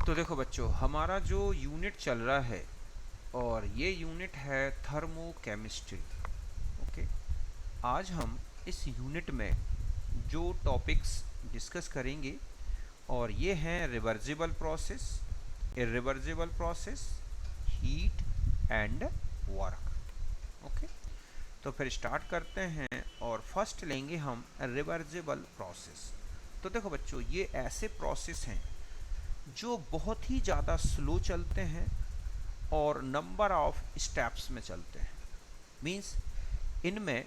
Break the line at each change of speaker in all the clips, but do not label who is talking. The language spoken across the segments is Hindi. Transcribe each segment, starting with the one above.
तो देखो बच्चों, हमारा जो यूनिट चल रहा है और ये यूनिट है थर्मोकेमिस्ट्री। ओके, आज हम इस यूनिट में जो टॉपिक्स डिस्कस करेंगे और ये हैं reversible process, irreversible process, heat and work. Okay, तो फिर स्टार्ट करते हैं और फर्स्ट लेंगे हम रिवर्सिबल प्रोसेस। तो देखो बच्चों, ये ऐसे प्रोसेस हैं जो बहुत ही ज़्यादा स्लो चलते हैं और नंबर ऑफ स्टेप्स में चलते हैं। मींस इनमें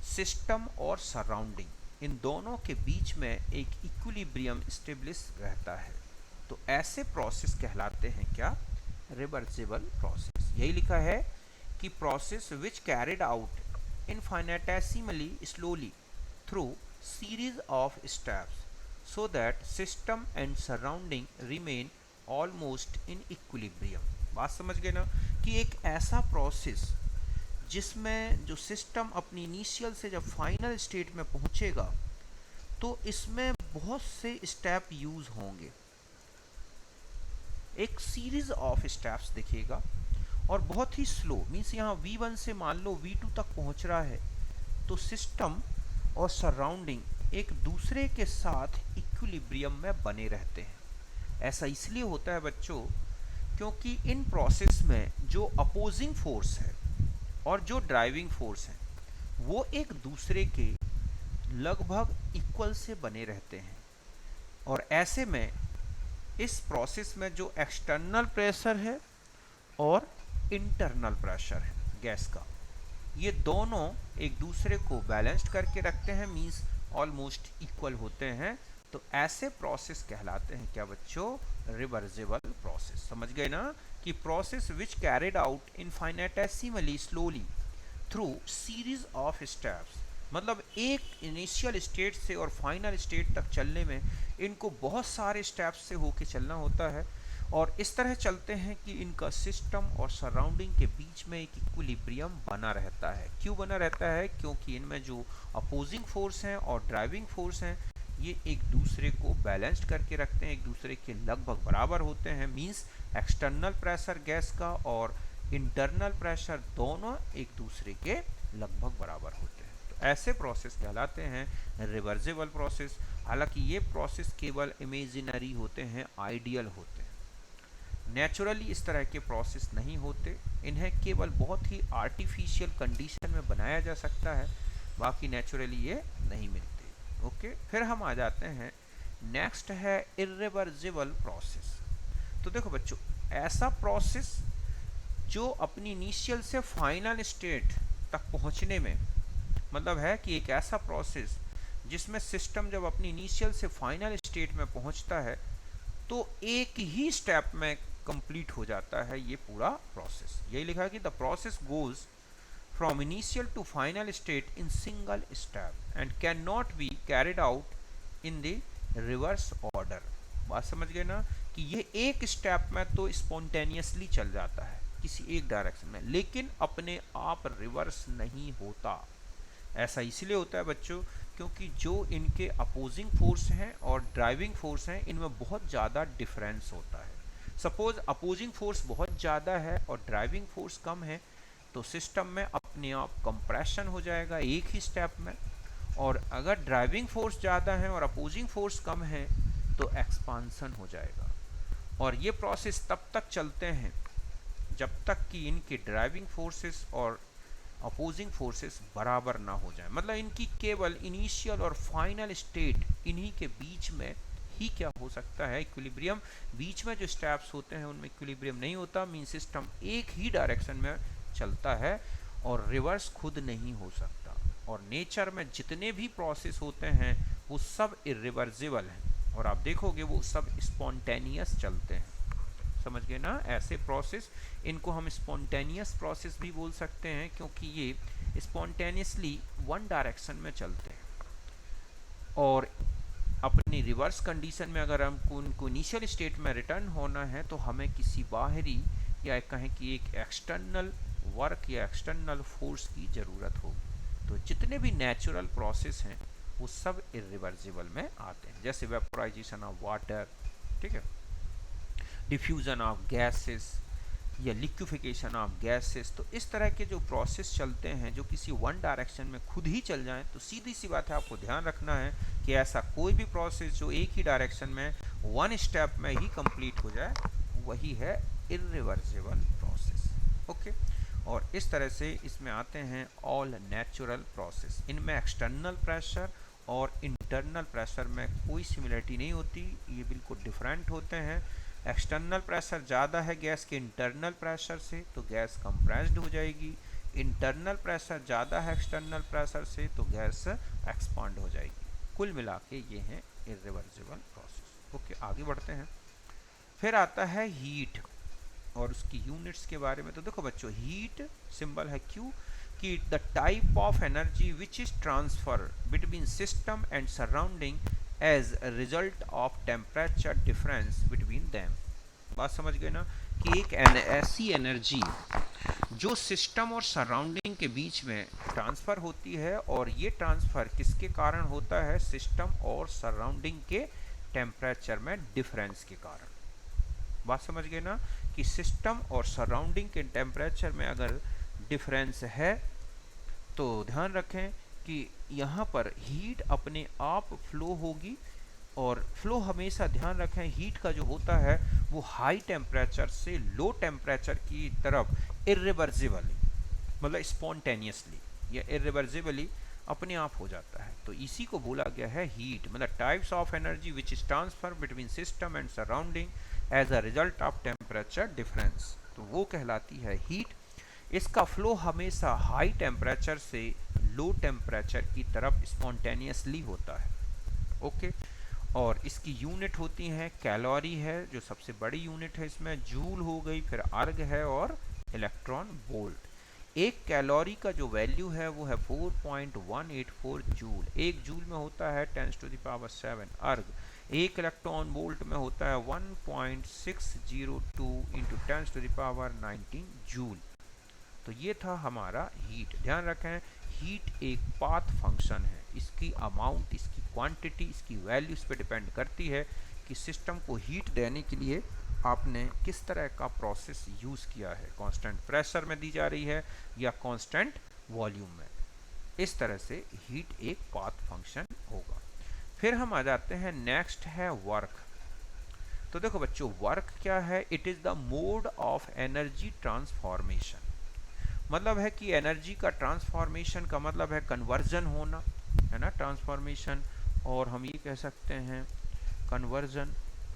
सिस्टम और सराउंडिंग इन दोनों के बीच में एक इक्विलिब्रियम स्टेब्लिश रहता है। तो ऐसे प्रोसेस कहलाते हैं क्या? Reversible process. यही लिखा है कि process which carried out infinitesimally slowly through series of steps so that system and surrounding remain almost in equilibrium। बात समझ गए ना कि एक ऐसा प्रोसेस जिसमें जो सिस्टम अपनी इनिशियल से जब फाइनल स्टेट में पहुंचेगा तो इसमें बहुत से स्टेप यूज होंगे, एक सीरीज ऑफ स्टेप्स दिखेगा और बहुत ही स्लो। मीन्स यहाँ V1 से मान लो V2 तक पहुंच रहा है तो सिस्टम और सराउंडिंग एक दूसरे के साथ इक्विलिब्रियम में बने रहते हैं। ऐसा इसलिए होता है बच्चों क्योंकि इन प्रोसेस में जो अपोजिंग फोर्स है और जो ड्राइविंग फोर्स है वो एक दूसरे के लगभग इक्वल से बने रहते हैं। और ऐसे में इस प्रोसेस में जो एक्सटर्नल प्रेशर है और इंटरनल प्रेशर है गैस का, ये दोनों एक दूसरे को बैलेंस्ड करके रखते हैं, मींस ऑलमोस्ट इक्वल होते हैं। तो ऐसे प्रोसेस कहलाते हैं क्या बच्चों? Reversible process. समझ गए ना कि process which carried out infinitesimally slowly through series of steps, मतलब एक इनिशियल स्टेट से और फाइनल स्टेट तक चलने में इनको बहुत सारे स्टेप्स से होके चलना होता है और इस तरह चलते हैं कि इनका सिस्टम और सराउंडिंग के बीच में एक इक्विलिब्रियम बना रहता है। क्यों बना रहता है? क्योंकि इनमें जो अपोजिंग फोर्स हैं और ड्राइविंग फोर्स हैं ये एक दूसरे को बैलेंस्ड करके रखते हैं, एक दूसरे के लगभग बराबर होते हैं। मींस एक्सटर्नल प्रेशर गैस का और इंटरनल प्रेशर दोनों एक दूसरे के लगभग बराबर होते हैं। तो ऐसे प्रोसेस कहलाते हैं रिवर्सिबल प्रोसेस। हालांकि ये प्रोसेस केवल इमेजिनरी होते हैं, आइडियल होते हैं। नेचुरली इस तरह के प्रोसेस नहीं होते, इन्हें केवल बहुत ही आर्टिफिशियल कंडीशन में बनाया जा सकता है, बाकी नेचुरली ये नहीं मिलते। ओके, फिर हम आ जाते हैं नेक्स्ट है इरिवर्सिबल प्रोसेस। तो देखो बच्चों, ऐसा प्रोसेस जो अपनी इनिशियल से फाइनल स्टेट तक पहुंचने में, मतलब है कि एक ऐसा प्रोसेस जिसमें सिस्टम जब अपनी इनिशियल से फाइनल स्टेट में पहुंचता है तो एक ही स्टेप में कंप्लीट हो जाता है ये पूरा प्रोसेस। यही लिखा है कि the process goes from initial to final state in single step and can not be carried out in the reverse order. बात समझ गए ना कि ये एक स्टेप में तो स्पॉन्टेनियसली चल जाता है किसी एक डायरेक्शन में, लेकिन अपने आप रिवर्स नहीं होता। ऐसा इसलिए होता है बच्चों क्योंकि जो इनके अपोजिंग फोर्स हैं और ड्राइविंग फोर्स हैं इनमें बहुत ज़्यादा डिफरेंस होता है। सपोज अपोजिंग फोर्स बहुत ज़्यादा है और ड्राइविंग फोर्स कम है तो सिस्टम में अपने आप कंप्रेशन हो जाएगा एक ही स्टेप में, और अगर ड्राइविंग फोर्स ज़्यादा है और अपोजिंग फोर्स कम है तो एक्सपांसन हो जाएगा। और ये प्रोसेस तब तक चलते हैं जब तक कि इनके ड्राइविंग फोर्सेस और अपोजिंग फोर्सेस बराबर ना हो जाए। मतलब इनकी केवल इनिशियल और फाइनल स्टेट इन्हीं के बीच में ही क्या हो सकता है? इक्विलिब्रियम। बीच में जो स्टेप्स होते हैं उनमें इक्विलिब्रियम नहीं होता, मीन सिस्टम एक ही डायरेक्शन में चलता है और रिवर्स खुद नहीं हो सकता। और नेचर में जितने भी प्रोसेस होते हैं वो सब इरिवर्सिबल हैं और आप देखोगे वो सब स्पॉन्टेनियस चलते हैं। समझ गए ना? ऐसे प्रोसेस इनको हम स्पॉन्टेनियस प्रोसेस भी बोल सकते हैं क्योंकि ये स्पॉन्टेनियसली वन डायरेक्शन में चलते हैं। और अपनी रिवर्स कंडीशन में अगर हमको उनको इनिशियल स्टेट में रिटर्न होना है तो हमें किसी बाहरी या कहें कि एक एक्सटर्नल वर्क या एक्सटर्नल फोर्स की ज़रूरत होगी। तो जितने भी नेचुरल प्रोसेस हैं वो सब इरिवर्सिबल में आते हैं, जैसे वेपोराइजेशन ऑफ वाटर। ठीक है, डिफ्यूज़न ऑफ गैसेस या लिक्विफिकेशन ऑफ गैसेस। तो इस तरह के जो प्रोसेस चलते हैं जो किसी वन डायरेक्शन में खुद ही चल जाएं, तो सीधी सी बात है आपको ध्यान रखना है कि ऐसा कोई भी प्रोसेस जो एक ही डायरेक्शन में वन स्टेप में ही कंप्लीट हो जाए वही है इरिवर्सिबल प्रोसेस। ओके, और इस तरह से इसमें आते हैं ऑल नेचुरल प्रोसेस। इनमें एक्सटर्नल प्रेशर और इंटरनल प्रेशर में कोई सिमिलरिटी नहीं होती, ये बिल्कुल डिफरेंट होते हैं। एक्सटर्नल प्रेशर ज़्यादा है गैस के इंटरनल प्रेशर से तो गैस कंप्रेस्ड हो जाएगी, इंटरनल प्रेशर ज़्यादा है एक्सटर्नल प्रेशर से तो गैस एक्सपांड हो जाएगी। कुल मिला के ये हैं इरिवर्सिबल प्रोसेस। ओके, आगे बढ़ते हैं। फिर आता है हीट और उसकी यूनिट्स के बारे में। तो देखो बच्चों, हीट सिंबल है क्यू, कि the type of energy which is transfer between system and surrounding as a result of temperature difference between them. बात समझ गए ना, कि एक ऐसी एनर्जी जो सिस्टम और सराउंडिंग के बीच में ट्रांसफर होती है, और ये ट्रांसफर किसके कारण होता है, सिस्टम और सराउंडिंग के टेम्परेचर में डिफरेंस के कारण। बात समझ गए ना, कि सिस्टम और सराउंडिंग के टेम्परेचर में अगर डिफरेंस है तो ध्यान रखें कि यहाँ पर हीट अपने आप फ्लो होगी, और फ्लो हमेशा ध्यान रखें हीट का जो होता है वो हाई टेम्परेचर से लो टेम्परेचर की तरफ इरिवर्सिबली, मतलब स्पॉन्टेनियसली या इरिवर्सिबली अपने आप हो जाता है। तो इसी को बोला गया है हीट, मतलब types of energy which is transfer between system and surrounding as a result of temperature difference, तो वो कहलाती है हीट। इसका फ्लो हमेशा हाई टेम्परेचर से लो टेम्परेचर की तरफ स्पॉन्टेनियसली होता है। ओके, और इसकी यूनिट होती हैं कैलोरी है जो सबसे बड़ी यूनिट है इसमें, जूल हो गई, फिर अर्ग है और इलेक्ट्रॉन वोल्ट। एक कैलोरी का जो वैल्यू है वो है 4.184 जूल, एक जूल में होता है 10⁻⁷ अर्ग, एक इलेक्ट्रॉन वोल्ट में होता है 1.602 इंटू 10⁻19 जूल। तो ये था हमारा हीट। ध्यान रखें हीट एक पाथ फंक्शन है, इसकी अमाउंट, इसकी क्वांटिटी, इसकी वैल्यू इस पर डिपेंड करती है कि सिस्टम को हीट देने के लिए आपने किस तरह का प्रोसेस यूज़ किया है, कांस्टेंट प्रेशर में दी जा रही है या कांस्टेंट वॉल्यूम में। इस तरह से हीट एक पाथ फंक्शन होगा। फिर हम आ जाते हैं, नेक्स्ट है वर्क। तो देखो बच्चों, वर्क क्या है, it is the mode of energy transformation. मतलब है कि एनर्जी का ट्रांसफॉर्मेशन का मतलब है कन्वर्जन होना, है ना, ट्रांसफॉर्मेशन, और हम ये कह सकते हैं कन्वर्जन।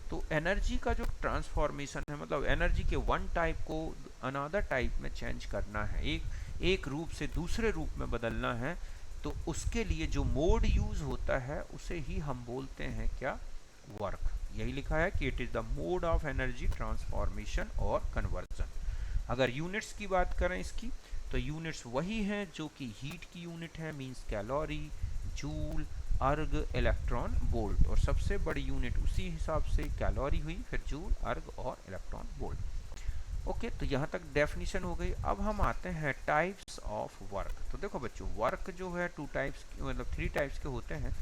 तो एनर्जी का जो ट्रांसफॉर्मेशन है मतलब एनर्जी के वन टाइप को अनदर टाइप में चेंज करना है, एक रूप से दूसरे रूप में बदलना है, तो उसके लिए जो मोड यूज होता है उसे ही हम बोलते हैं क्या, वर्क। यही लिखा है कि it is the mode of energy transformation और कन्वर्जन। अगर यूनिट्स की बात करें इसकी, तो यूनिट्स वही हैं जो कि हीट की यूनिट है, मींस कैलोरी, जूल, अर्ग, इलेक्ट्रॉन वोल्ट, और सबसे बड़ी यूनिट उसी हिसाब से कैलोरी हुई, फिर जूल, अर्ग और इलेक्ट्रॉन वोल्ट। ओके, तो यहाँ तक डेफिनेशन हो गई। अब हम आते हैं टाइप्स ऑफ वर्क। तो देखो बच्चों, वर्क जो है टू टाइप्स, मतलब 3 टाइप्स के होते हैं।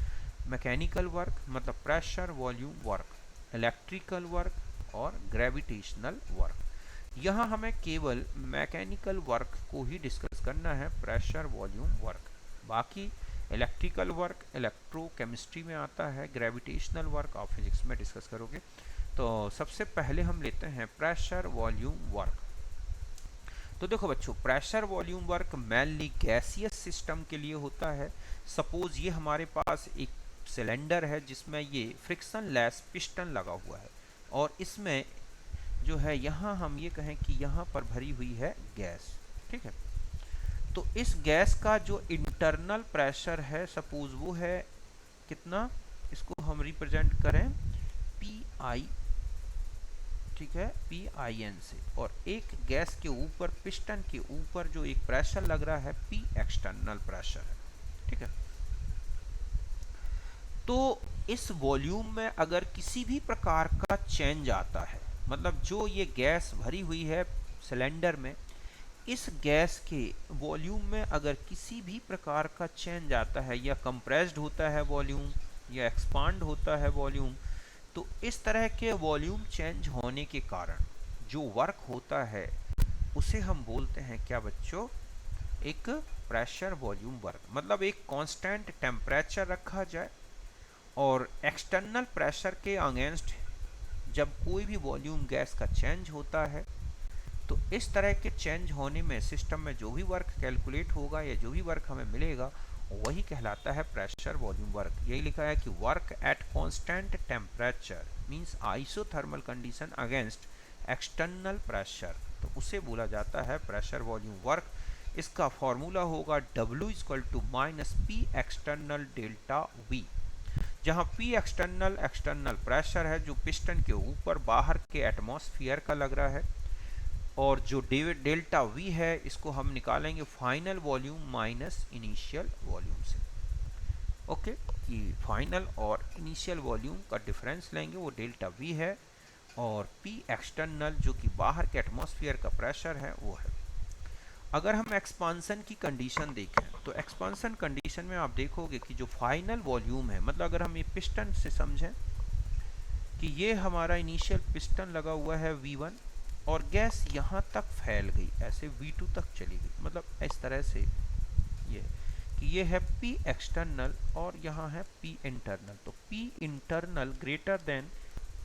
मैकेनिकल वर्क मतलब pressure volume work, electrical work और ग्रेविटेशनल वर्क। यहाँ हमें केवल मैकेनिकल वर्क को ही डिस्कस करना है, प्रेशर वॉल्यूम वर्क। बाकी इलेक्ट्रिकल वर्क इलेक्ट्रोकेमिस्ट्री में आता है, ग्रेविटेशनल वर्क आप फिजिक्स में डिस्कस करोगे। तो सबसे पहले हम लेते हैं प्रेशर वॉल्यूम वर्क। तो देखो बच्चों, pressure volume work mainly gaseous system के लिए होता है। सपोज ये हमारे पास एक सिलेंडर है जिसमें ये फ्रिक्शन लेस पिस्टन लगा हुआ है, और इसमें जो है यहाँ हम ये कहें कि यहाँ पर भरी हुई है गैस, ठीक है। तो इस गैस का जो इंटरनल प्रेशर है सपोज वो है कितना, इसको हम रिप्रेजेंट करें पी आई, ठीक है, पी आई एन से, और एक गैस के ऊपर, पिस्टन के ऊपर जो एक प्रेशर लग रहा है पी एक्सटर्नल प्रेशर है, ठीक है। तो इस वॉल्यूम में अगर किसी भी प्रकार का चेंज आता है, मतलब जो ये गैस भरी हुई है सिलेंडर में, इस गैस के वॉल्यूम में अगर किसी भी प्रकार का चेंज आता है, या कंप्रेस्ड होता है वॉल्यूम या एक्सपांड होता है वॉल्यूम, तो इस तरह के वॉल्यूम चेंज होने के कारण जो वर्क होता है उसे हम बोलते हैं क्या बच्चों, एक प्रेशर वॉल्यूम वर्क। मतलब एक कांस्टेंट टेम्परेचर रखा जाए और एक्सटर्नल प्रेशर के अगेंस्ट जब कोई भी वॉल्यूम गैस का चेंज होता है तो इस तरह के चेंज होने में सिस्टम में जो भी वर्क कैलकुलेट होगा या जो भी वर्क हमें मिलेगा वही कहलाता है प्रेशर वॉल्यूम वर्क। यही लिखा है कि work at constant temperature means isothermal condition against external pressure, तो उसे बोला जाता है प्रेशर वॉल्यूम वर्क। इसका फॉर्मूला होगा W equal to minus P external delta V, जहां P एक्सटर्नल एक्सटर्नल प्रेशर है जो पिस्टन के ऊपर बाहर के एटमॉस्फेयर का लग रहा है, और जो डेल्टा V है इसको हम निकालेंगे final volume minus initial volume से। ओके, कि फाइनल और इनिशियल वॉल्यूम का डिफरेंस लेंगे वो डेल्टा V है, और P एक्सटर्नल जो कि बाहर के एटमॉस्फेयर का प्रेशर है वो है। अगर हम एक्सपांसन की कंडीशन देखें तो एक्सपांसन कंडीशन में आप देखोगे कि जो फाइनल वॉल्यूम है, मतलब अगर हम ये पिस्टन से समझें कि ये हमारा इनिशियल पिस्टन लगा हुआ है V1 और गैस यहाँ तक फैल गई, ऐसे V2 तक चली गई, मतलब इस तरह से ये कि ये है P एक्सटर्नल और यहाँ है P इंटरनल, तो P internal greater than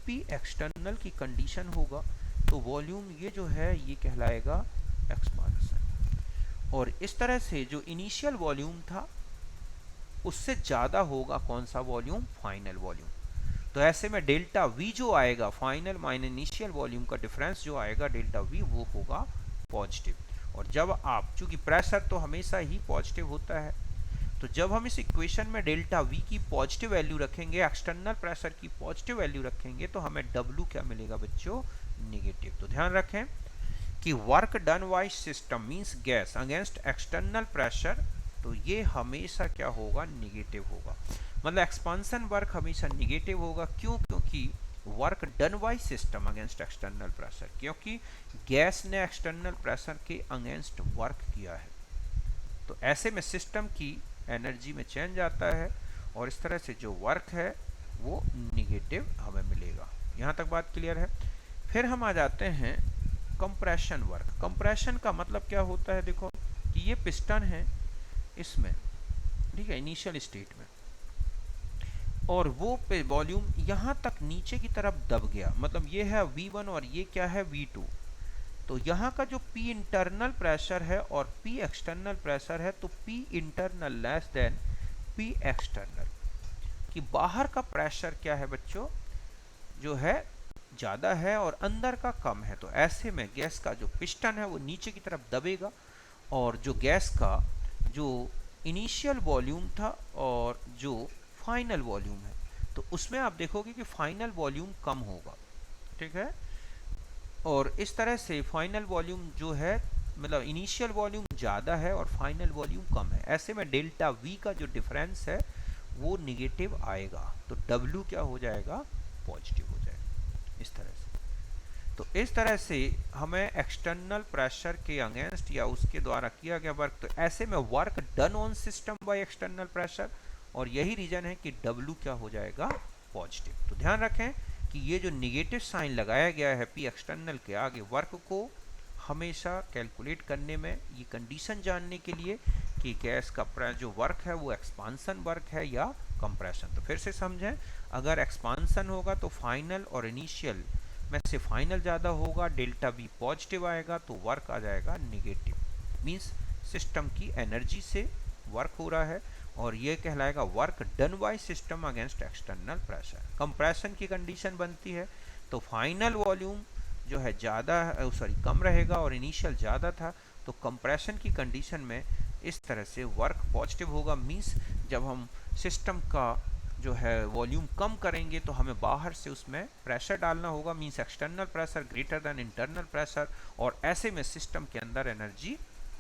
P external की कंडीशन होगा तो वॉल्यूम ये जो है ये कहलाएगा एक्सपांसन। और इस तरह से जो इनिशियल वॉल्यूम था उससे ज़्यादा होगा कौन सा वॉल्यूम, फाइनल वॉल्यूम। तो ऐसे में डेल्टा V जो आएगा फाइनल माइनस इनिशियल वॉल्यूम का डिफरेंस जो आएगा डेल्टा V वो होगा पॉजिटिव। और जब आप, चूंकि प्रेशर तो हमेशा ही पॉजिटिव होता है, तो जब हम इस इक्वेशन में डेल्टा V की पॉजिटिव वैल्यू रखेंगे, एक्सटर्नल प्रेशर की पॉजिटिव वैल्यू रखेंगे, तो हमें W क्या मिलेगा बच्चों, निगेटिव। तो ध्यान रखें कि work done by system means gas against external pressure, तो ये हमेशा क्या होगा, निगेटिव होगा। मतलब एक्सपांसन वर्क हमेशा निगेटिव होगा। क्यों? क्योंकि work done by system against external pressure, क्योंकि गैस ने एक्सटर्नल प्रेशर के अगेंस्ट वर्क किया है, तो ऐसे में सिस्टम की एनर्जी में चेंज आता है और इस तरह से जो वर्क है वो निगेटिव हमें मिलेगा। यहाँ तक बात क्लियर है। फिर हम आ जाते हैं कंप्रेशन वर्क। कंप्रेशन का मतलब क्या होता है, देखो कि ये पिस्टन है इसमें, ठीक है, इनिशियल स्टेट में, और वो पे वॉल्यूम यहाँ तक नीचे की तरफ दब गया, मतलब ये है V1 और ये क्या है V2, तो यहाँ का जो P इंटरनल प्रेशर है और P एक्सटर्नल प्रेशर है, तो P internal less than P external, कि बाहर का प्रेशर क्या है बच्चों, जो है ज़्यादा है और अंदर का कम है। तो ऐसे में गैस का जो पिस्टन है वो नीचे की तरफ दबेगा और जो गैस का जो इनिशियल वॉल्यूम था और जो फाइनल वॉल्यूम है, तो उसमें आप देखोगे कि फाइनल वॉल्यूम कम होगा, ठीक है। और इस तरह से फाइनल वॉल्यूम जो है, मतलब इनिशियल वॉल्यूम ज़्यादा है और फाइनल वॉल्यूम कम है, ऐसे में डेल्टा V का जो डिफरेंस है वो निगेटिव आएगा, तो W क्या हो जाएगा, पॉजिटिव हो जाएगा, इस तरह से। तो इस तरह से हमें एक्सटर्नल प्रेशर के अगेंस्ट या उसके द्वारा किया गया वर्क, तो ऐसे में work done on system by external pressure, और यही रीजन है कि W क्या हो जाएगा, पॉजिटिव। तो ध्यान रखें कि ये जो निगेटिव साइन लगाया गया है P एक्सटर्नल के आगे वर्क को हमेशा कैलकुलेट करने में, ये कंडीशन जानने के लिए कि गैस का जो वर्क है वो एक्सपांसन वर्क है या कंप्रेशन। तो फिर से समझें, अगर एक्सपांसन होगा तो फाइनल और इनिशियल में से फाइनल ज़्यादा होगा, डेल्टा V पॉजिटिव आएगा, तो वर्क आ जाएगा निगेटिव, मीन्स सिस्टम की एनर्जी से वर्क हो रहा है, और ये कहलाएगा work done by system against external pressure. Compression की कंडीशन बनती है तो फाइनल वॉल्यूम जो है ज़्यादा, कम रहेगा और इनिशियल ज़्यादा था, तो कंप्रेशन की कंडीशन में इस तरह से वर्क पॉजिटिव होगा, मीन्स जब हम सिस्टम का जो है वॉल्यूम कम करेंगे तो हमें बाहर से उसमें प्रेशर डालना होगा, means external pressure greater than internal pressure, और ऐसे में सिस्टम के अंदर एनर्जी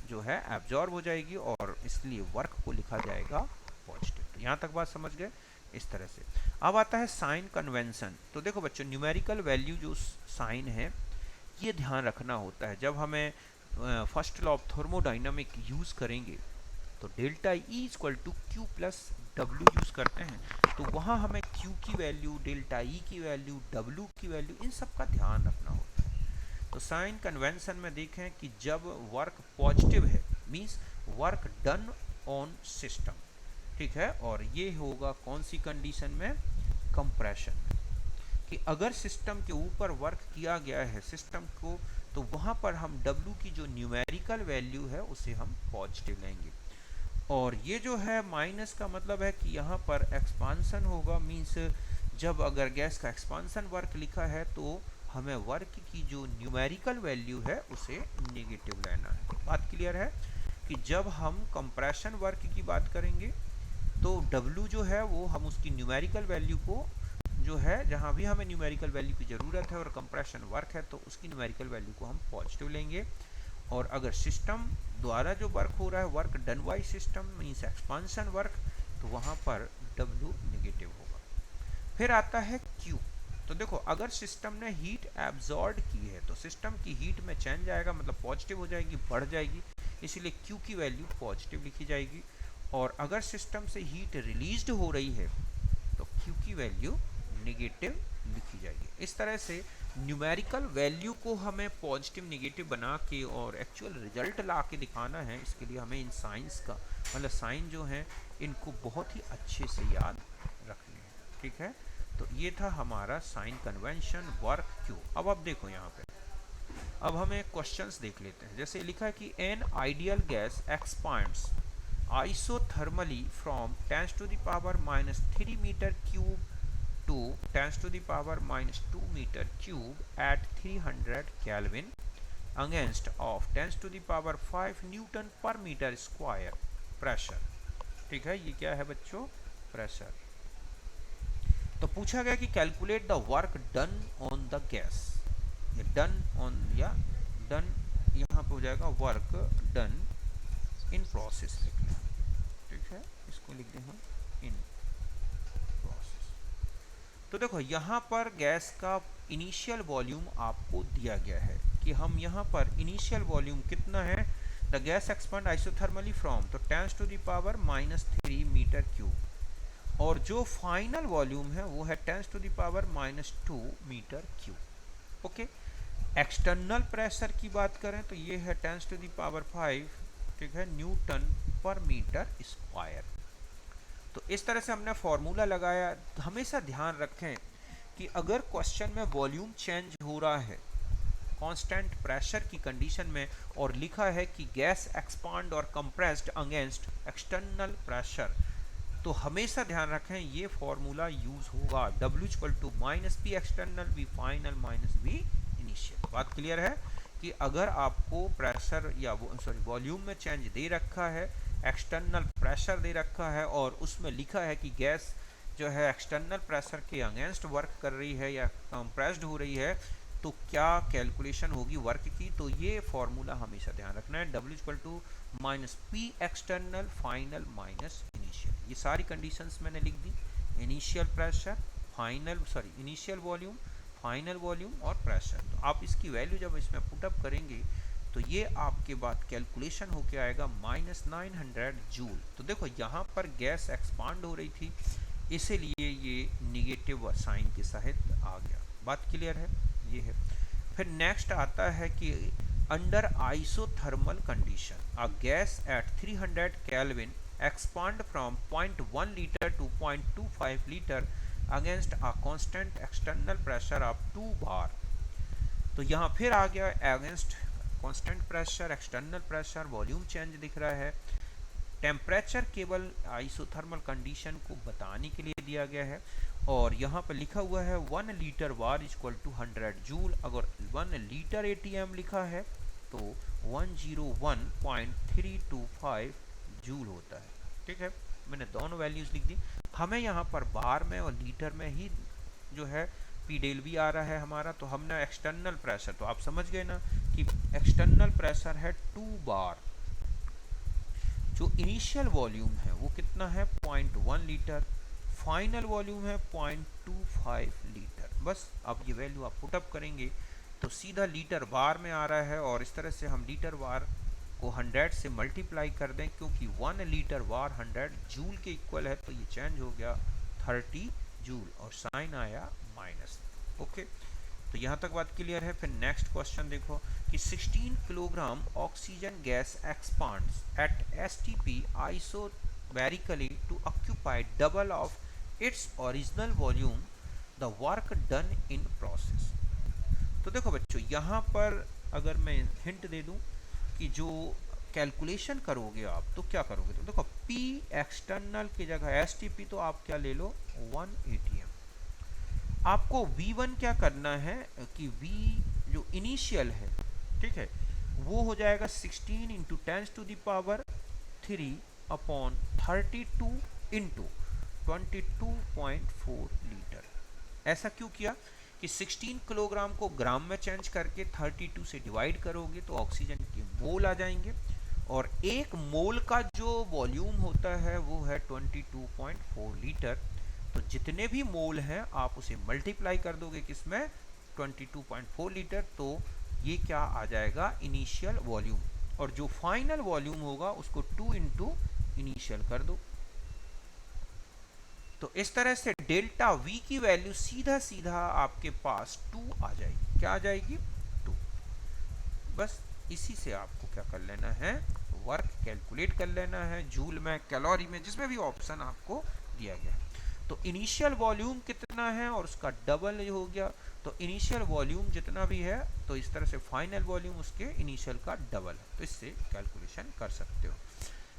जो है एब्जॉर्ब हो जाएगी और इसलिए वर्क को लिखा जाएगा पॉजिटिव। तो यहाँ तक बात समझ गए, इस तरह से। अब आता है साइन कन्वेंशन। तो देखो बच्चों, न्यूमेरिकल वैल्यू जो साइन है ये ध्यान रखना होता है। जब हमें first law of thermodynamic use करेंगे तो delta E equal to Q plus W use करते हैं, तो वहाँ हमें Q की वैल्यू, डेल्टा E की वैल्यू, W की वैल्यू, इन सब का ध्यान रखना होता है। तो साइन कन्वेंशन में देखें कि जब वर्क पॉजिटिव है means work done on system, ठीक है, और ये होगा कौन सी कंडीशन में, कंप्रेशन में, कि अगर सिस्टम के ऊपर वर्क किया गया है सिस्टम को, तो वहाँ पर हम W की जो न्यूमेरिकल वैल्यू है उसे हम पॉजिटिव लेंगे। और ये जो है माइनस का मतलब है कि यहाँ पर एक्सपांसन होगा, मीन्स जब अगर गैस का एक्सपांसन वर्क लिखा है तो हमें वर्क की जो न्यूमेरिकल वैल्यू है उसे नेगेटिव लेना है। बात क्लियर है कि जब हम कंप्रेशन वर्क की बात करेंगे तो W जो है वो हम उसकी न्यूमेरिकल वैल्यू को जो है, जहाँ भी हमें न्यूमेरिकल वैल्यू की ज़रूरत है और कंप्रेशन वर्क है तो उसकी न्यूमेरिकल वैल्यू को हम पॉजिटिव लेंगे। और अगर सिस्टम द्वारा जो वर्क हो रहा है, work done by system means expansion work, तो वहाँ पर W नेगेटिव होगा। फिर आता है Q। तो देखो अगर सिस्टम ने हीट एब्जॉर्ब की है तो सिस्टम की हीट में चेंज आएगा, मतलब पॉजिटिव हो जाएगी, बढ़ जाएगी, इसलिए Q की वैल्यू पॉजिटिव लिखी जाएगी। और अगर सिस्टम से हीट रिलीज्ड हो रही है तो Q की वैल्यू नेगेटिव लिखी जाएगी। इस तरह से न्यूमेरिकल वैल्यू को हमें पॉजिटिव नेगेटिव बना के और एक्चुअल रिजल्ट ला के दिखाना है। इसके लिए हमें इन साइंस का मतलब साइन जो है इनको बहुत ही अच्छे से याद रखने हैं, ठीक है। तो ये था हमारा साइन कन्वेंशन वर्क क्यू। अब आप देखो यहाँ पे, अब हमें क्वेश्चंस देख लेते हैं। जैसे लिखा है कि an ideal gas expands isothermally from 10 to the power minus 3 meter cube to 10 to the power minus 2 meter cube at 300 Kelvin against of 10 to the power 5 Newton per meter square pressure। ठीक है, ये क्या है बच्चों, प्रेशर। तो पूछा गया कि calculate the work done on the gas, ये डन ऑन या डन यहाँ पे हो जाएगा वर्क डन इन प्रोसेस लिखना है, ठीक है, इसको लिख दें हम इन प्रोसेस। तो देखो यहाँ पर गैस का इनिशियल वॉल्यूम आपको दिया गया है कि हम यहाँ पर इनिशियल वॉल्यूम कितना है, the gas expand isothermally from, तो 10 to the power -3 metre cube, और जो फाइनल वॉल्यूम है वो है 10 to the power -2 metre cube. Okay, external pressure की बात करें तो ये है 10 टू द पावर 5, ठीक है, न्यूटन पर मीटर स्क्वायर। तो इस तरह से हमने फॉर्मूला लगाया। हमेशा ध्यान रखें कि अगर क्वेश्चन में वॉल्यूम चेंज हो रहा है कांस्टेंट प्रेशर की कंडीशन में और लिखा है कि गैस एक्सपांड और कंप्रेस्ड अगेंस्ट एक्सटर्नल प्रेशर, तो हमेशा ध्यान रखें ये फॉर्मूला यूज होगा, W = -P external V final -V initial. बात क्लियर है कि अगर आपको प्रेशर या वॉल्यूम में चेंज दे रखा है, एक्सटर्नल प्रेशर दे रखा है और उसमें लिखा है कि गैस जो है एक्सटर्नल प्रेशर के अगेंस्ट वर्क कर रही है या कंप्रेस्ड हो रही है, तो क्या कैलकुलेशन होगी वर्क की, तो ये फॉर्मूला हमेशा ध्यान रखना है, W = -P external final initial. ये सारी कंडीशंस मैंने लिख दी, initial pressure, initial volume, final volume और प्रेशर। तो आप इसकी वैल्यू जब इसमें पुटअप करेंगे तो ये आपके बाद कैलकुलेशन होके आएगा -900 जूल। तो देखो यहाँ पर गैस एक्सपांड हो रही थी, इसीलिए ये नेगेटिव साइन के सहित आ गया। बात क्लियर है, ये है। फिर नेक्स्ट आता है कि under isothermal condition a gas at 300 kelvin expand from 0.1 litre to 0.25 litre against a constant external pressure of 2 bar. तो यहाँ फिर आ गया against constant pressure, external pressure, volume change दिख रहा है। टेम्परेचर केवल आइसोथर्मल कंडीशन को बताने के लिए दिया गया है और यहाँ पर लिखा हुआ है 1 litre bar equal to 100 joule. अगर 1 लीटर एटीएम लिखा है तो 101.325 जूल होता है। ठीक है, मैंने दोनों वैल्यूज लिख दी। हमें यहाँ पर बार में और लीटर में ही जो है पी डेल वी आ रहा है हमारा, तो हमने एक्सटर्नल प्रेशर, तो आप समझ गए ना कि एक्सटर्नल प्रेशर है 2 बार। जो इनिशियल वॉल्यूम है वो कितना है 0.1 लीटर, फाइनल वॉल्यूम है 0.25 लीटर। बस अब ये वैल्यू आप पुटअप करेंगे तो सीधा लीटर बार में आ रहा है और इस तरह से हम लीटर बार को 100 से मल्टीप्लाई कर दें, क्योंकि 1 लीटर बार 100 जूल के इक्वल है, तो ये चेंज हो गया 30 जूल और साइन आया माइनस। ओके, तो यहाँ तक बात क्लियर है। फिर नेक्स्ट क्वेश्चन देखो कि 16 kilogram oxygen gas expands at STP isobarically to occupy double of its original volume, the work done in process. तो देखो बच्चों, यहाँ पर अगर मैं हिंट दे दूं कि जो कैलकुलेशन करोगे आप तो क्या करोगे, तो देखो P एक्सटर्नल की जगह STP तो आप क्या ले लो 1 ATM। आपको V1 क्या करना है कि V जो इनिशियल है, ठीक है, वो हो जाएगा 16 इंटू 10⁻³ अपॉन 32 इंटू 22.4 लीटर। ऐसा क्यों किया कि 16 किलोग्राम को ग्राम में चेंज करके 32 से डिवाइड करोगे तो ऑक्सीजन के मोल आ जाएंगे, और एक मोल का जो वॉल्यूम होता है वो है 22.4 लीटर। तो जितने भी मोल हैं आप उसे मल्टीप्लाई कर दोगे किसमें, 22.4 लीटर, तो ये क्या आ जाएगा इनिशियल वॉल्यूम, और जो फाइनल वॉल्यूम होगा उसको 2 इंटू इनिशियल कर दो। तो इस तरह से डेल्टा V की वैल्यू सीधा सीधा आपके पास 2 आ जाएगी। क्या आ जाएगी, 2। बस इसी से आपको क्या कर लेना है, वर्क कैलकुलेट कर लेना है, जूल में, कैलोरी में, जिसमें भी ऑप्शन आपको दिया गया है। तो इनिशियल वॉल्यूम कितना है और उसका डबल हो गया, तो इनिशियल वॉल्यूम जितना भी है तो इस तरह से फाइनल वॉल्यूम उसके इनिशियल का डबल है, तो इससे कैलकुलेशन कर सकते हो।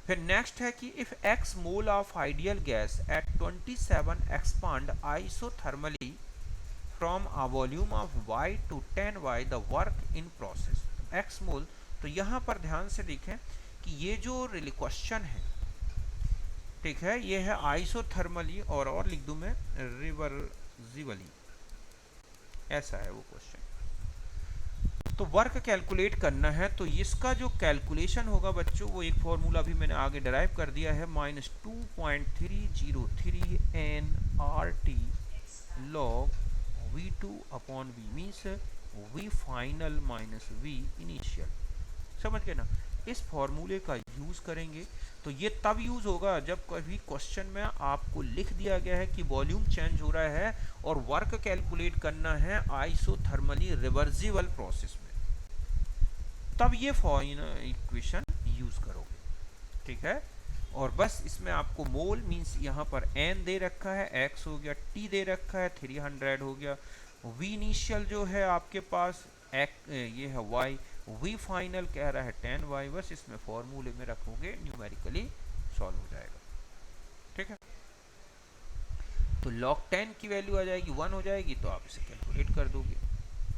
फिर नेक्स्ट है कि if x mole of ideal gas at 27 expand isothermally from a volume of y to 10y the work in process. x मोल, तो यहाँ पर ध्यान से देखें कि ये जो क्वेश्चन है, ठीक है, ये है आइसोथर्मली और लिख दूं मैं रिवर्सिबली, ऐसा है वो क्वेश्चन। तो वर्क कैलकुलेट करना है, तो इसका जो कैलकुलेशन होगा बच्चों वो एक फॉर्मूला भी मैंने आगे डराइव कर दिया है, -2.303 nRT log V2 upon V, means V final minus V initial. समझ गए ना, इस फॉर्मूले का यूज करेंगे। तो ये तब यूज होगा जब कभी क्वेश्चन में आपको लिख दिया गया है कि वॉल्यूम चेंज हो रहा है और वर्क कैलकुलेट करना है आइसोथर्मली रिवर्सिबल प्रोसेस में, तब ये इक्वेशन यूज करोगे, ठीक है। और बस इसमें आपको मोल मींस यहाँ पर n दे रखा है, x हो गया, t दे रखा है 300 हो गया, v इनिशियल जो है आपके पास ये है y, v फाइनल कह रहा है 10y, बस इसमें फॉर्मूले में रखोगे, न्यूमेरिकली सॉल्व हो जाएगा, ठीक है। तो log 10 की वैल्यू आ जाएगी 1 हो जाएगी, तो आप इसे कैलकुलेट कर दोगे।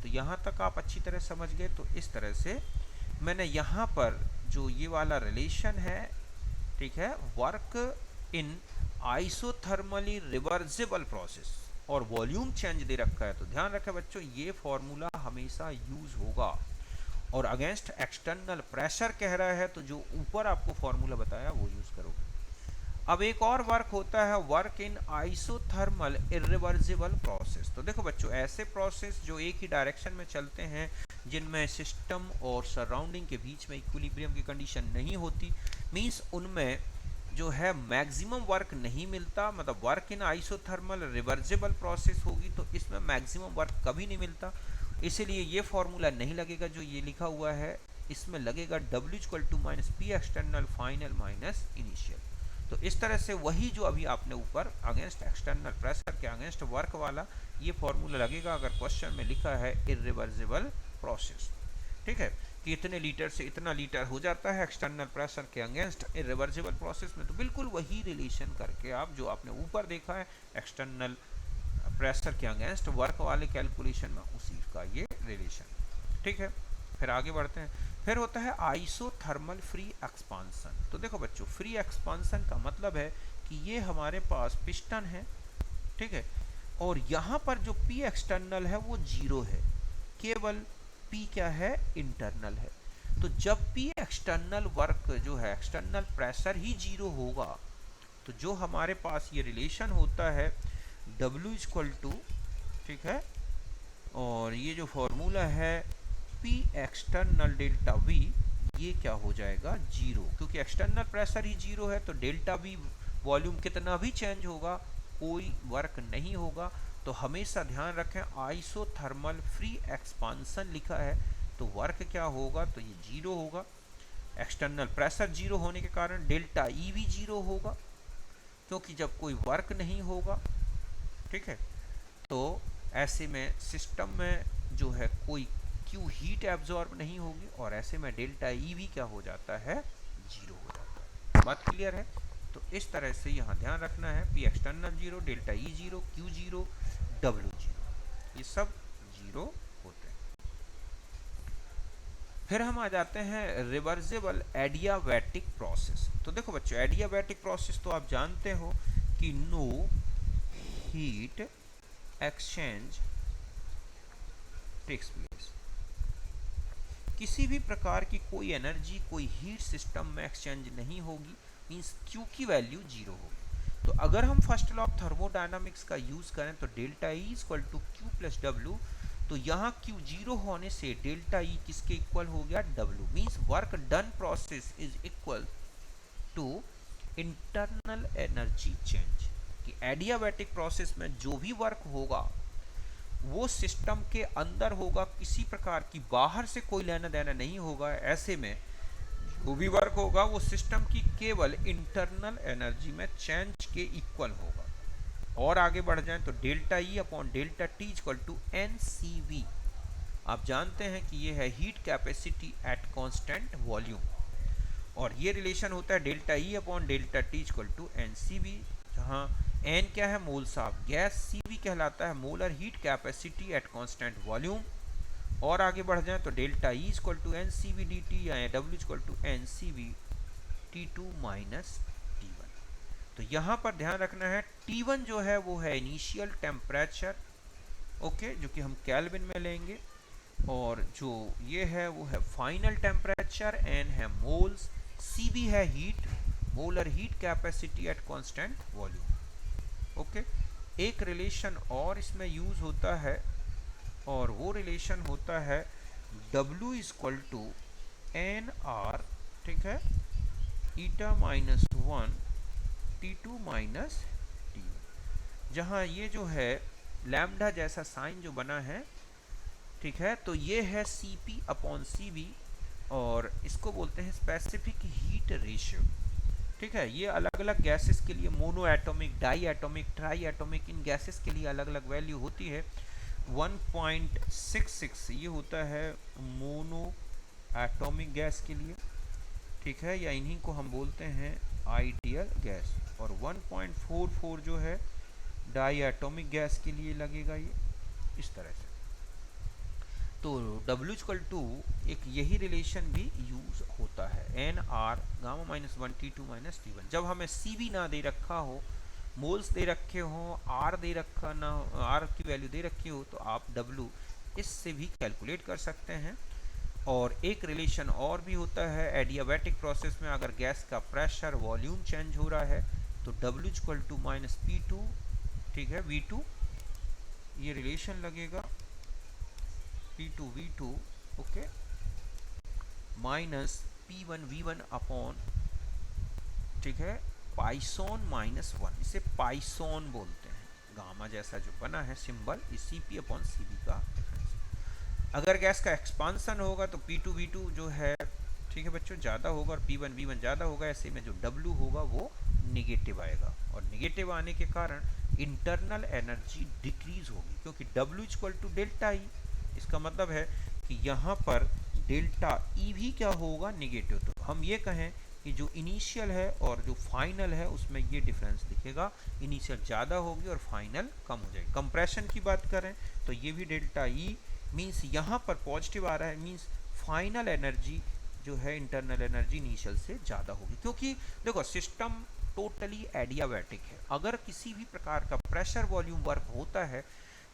तो यहाँ तक आप अच्छी तरह समझ गए। तो इस तरह से मैंने यहाँ पर जो ये वाला रिलेशन है, ठीक है, work in isothermally reversible process और वॉल्यूम चेंज दे रखा है, तो ध्यान रखें बच्चों ये फॉर्मूला हमेशा यूज होगा। और अगेंस्ट एक्सटर्नल प्रेशर कह रहा है तो जो ऊपर आपको फॉर्मूला बताया वो यूज करोगे। अब एक और वर्क होता है work in isothermal irreversible process. तो देखो बच्चों, ऐसे प्रोसेस जो एक ही डायरेक्शन में चलते हैं, जिनमें सिस्टम और सराउंडिंग के बीच में इक्विलिब्रियम की कंडीशन नहीं होती, मींस उनमें जो है मैक्सिमम वर्क नहीं मिलता, मतलब work in isothermal reversible process होगी तो इसमें मैक्सिमम वर्क कभी नहीं मिलता, इसीलिए ये फॉर्मूला नहीं लगेगा जो ये लिखा हुआ है, इसमें लगेगा W = P external final minus initial. तो इस तरह से वही जो अभी आपने ऊपर अगेंस्ट एक्सटर्नल प्रेशर के अगेंस्ट वर्क वाला ये फॉर्मूला लगेगा अगर क्वेश्चन में लिखा है इरिवर्सिबल प्रोसेस, ठीक है, कि इतने लीटर से इतना लीटर हो जाता है एक्सटर्नल प्रेशर के अगेंस्ट इरिवर्सिबल प्रोसेस में, तो बिल्कुल वही रिलेशन करके आप जो आपने ऊपर देखा है एक्सटर्नल प्रेशर के अगेंस्ट वर्क वाले कैलकुलेशन में उसी का ये रिलेशन, ठीक है। फिर आगे बढ़ते हैं। फिर होता है आइसोथर्मल फ्री एक्सपांसन। तो देखो बच्चों, फ्री एक्सपांसन का मतलब है कि ये हमारे पास पिस्टन है, ठीक है, और यहाँ पर जो P एक्सटर्नल है वो 0 है, केवल P क्या है, इंटरनल है। तो जब P एक्सटर्नल वर्क जो है एक्सटर्नल प्रेशर ही 0 होगा तो जो हमारे पास ये रिलेशन होता है W = ठीक है, और ये जो फॉर्मूला है P एक्सटर्नल डेल्टा V, ये क्या हो जाएगा 0, क्योंकि एक्सटर्नल प्रेशर ही 0 है तो डेल्टा V वॉल्यूम कितना भी चेंज होगा कोई वर्क नहीं होगा। तो हमेशा ध्यान रखें, आइसोथर्मल फ्री एक्सपांसन लिखा है तो वर्क क्या होगा, तो ये जीरो होगा। एक्सटर्नल प्रेशर जीरो होने के कारण डेल्टा ई भी जीरो होगा, क्योंकि जब कोई वर्क नहीं होगा, ठीक है, तो ऐसे में सिस्टम में जो है कोई क्यू हीट एब्जॉर्ब नहीं होगी, और ऐसे में डेल्टा ई भी क्या हो जाता है, जीरो हो जाता है। बात क्लियर है? तो इस तरह से यहाँ ध्यान रखना है, P external zero, delta E zero, Q zero, W zero, ये सब जीरो होते हैं। फिर हम आ जाते हैं रिवर्सिबल एडियाबैटिक प्रोसेस। तो देखो बच्चों, एडियाबैटिक प्रोसेस तो आप जानते हो कि no heat exchange takes place, किसी भी प्रकार की कोई एनर्जी, कोई हीट सिस्टम में एक्सचेंज नहीं होगी, मींस क्यू की वैल्यू जीरो होगी। तो अगर हम फर्स्ट लॉ ऑफ थर्मोडायनामिक्स का यूज करें तो delta E equal to Q plus W, तो यहाँ क्यू जीरो होने से डेल्टा ई किसके इक्वल हो गया, W, means work done process is equal to internal energy change. कि एडियाबैटिक प्रोसेस में जो भी वर्क होगा वो सिस्टम के अंदर होगा, किसी प्रकार की बाहर से कोई लेना देना नहीं होगा। ऐसे में जो भी वर्क होगा वो सिस्टम की केवल इंटरनल एनर्जी में चेंज के इक्वल होगा। और आगे बढ़ जाएं तो delta E upon delta T equal to N C V, आप जानते हैं कि ये है heat capacity at constant volume, और ये रिलेशन होता है delta E upon delta T equal to N C V, जहाँ एन क्या है, moles of gas, C V कहलाता है molar heat capacity at constant volume. और आगे बढ़ जाएं तो delta E equal to N C V D T, या W equal to N C V T two minus T one. तो यहाँ पर ध्यान रखना है, टी वन जो है वो है इनिशियल टेम्परेचर, ओके, जो कि हम केल्विन में लेंगे, और जो ये है वो है फाइनल टेम्परेचर, एन है मोल्स, सी बी है heat, molar heat capacity at constant volume, okay. एक रिलेशन और इसमें यूज होता है, और वो रिलेशन होता है W equal to n R, ठीक है, eta minus one T two minus T, जहाँ ये जो है लैम्डा जैसा साइन जो बना है, ठीक है, तो ये है C P upon C B, और इसको बोलते हैं स्पेसिफिक हीट रेशियो, ठीक है। ये अलग अलग गैसेस के लिए, monoatomic, diatomic, triatomic, इन गैसेस के लिए अलग अलग वैल्यू होती है। 1.66 ये होता है मोनो एटॉमिक गैस के लिए, ठीक है, या इन्हीं को हम बोलते हैं आइडियल गैस, और 1.44 जो है डाई एटॉमिक गैस के लिए लगेगा, ये इस तरह से। तो W इक्वल टू एक यही रिलेशन भी यूज होता है, n R gamma minus one T two minus T one. जब हमें सी भी ना दे रखा हो, मोल्स दे रखे हो, आर दे रखा ना, आर की वैल्यू दे रखी हो, तो आप W इससे भी कैलकुलेट कर सकते हैं। और एक रिलेशन और भी होता है एडियाबैटिक प्रोसेस में, अगर गैस का प्रेशर वॉल्यूम चेंज हो रहा है तो W equal to minus P two, ठीक है, वी टू, ये रिलेशन लगेगा P2 V2, okay, minus P1 V1 upon, ठीक है, पाइसोन माइनस वन, इसे पाइसोन बोलते हैं, गामा जैसा जो बना है सिंबल, इस CP अपॉन CB का डिफरेंस। अगर गैस का एक्सपांसन होगा तो P2 V2 जो है, ठीक है बच्चों, ज़्यादा होगा, और P1 V1 ज़्यादा होगा, ऐसे में जो W होगा वो निगेटिव आएगा, और निगेटिव आने के कारण इंटरनल एनर्जी डिक्रीज होगी, क्योंकि W equal to delta E, इसका मतलब है कि यहाँ पर डेल्टा ई भी क्या होगा, निगेटिव। तो हम ये कहें कि जो इनिशियल है और जो फाइनल है उसमें ये डिफरेंस दिखेगा, इनिशियल ज़्यादा होगी और फाइनल कम हो जाएगी। कंप्रेशन की बात करें तो ये भी डेल्टा ई, मीन्स यहाँ पर पॉजिटिव आ रहा है, मीन्स फाइनल एनर्जी जो है इंटरनल एनर्जी इनिशियल से ज़्यादा होगी, क्योंकि देखो सिस्टम टोटली एडियाबैटिक है। अगर किसी भी प्रकार का प्रेशर वॉल्यूम वर्क होता है